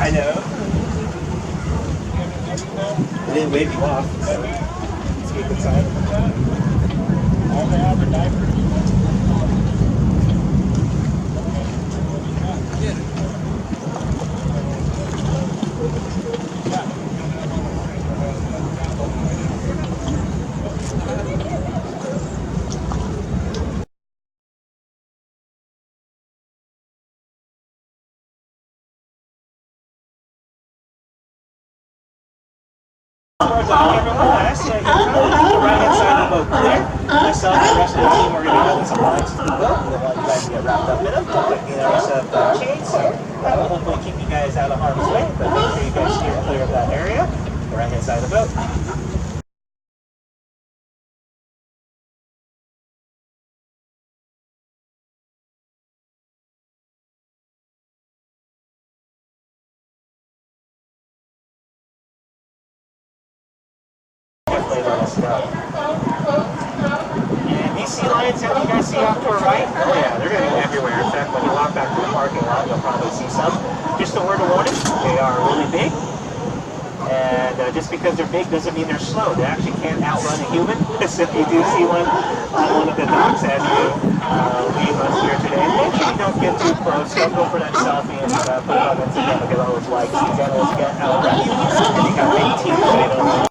I know. They didn't wave you off, so let's get inside. All they have are diapers. Nevertheless, you can the right hand side of the boat clear. Myself and the rest of the team are going to be building some lines to the boat. We want you guys to get wrapped up in them. You know, set up chains, so that will hopefully keep you guys out of harm's way. But make sure you guys steer clear of that area. The right hand side of the boat. And these sea lions that you guys see off to our right, oh yeah, they're going to be everywhere. In fact, when you walk back to the parking lot, you'll probably see some. Just a word of warning, they are really big. And just because they're big doesn't mean they're slow. They actually can't outrun a human. So if you do see one on one of the docks as you leave us here today, make sure you don't get too close. Don't go for that selfie and put it on Instagram. Look at all those likes. These animals get outrun you. And you got 18 right over.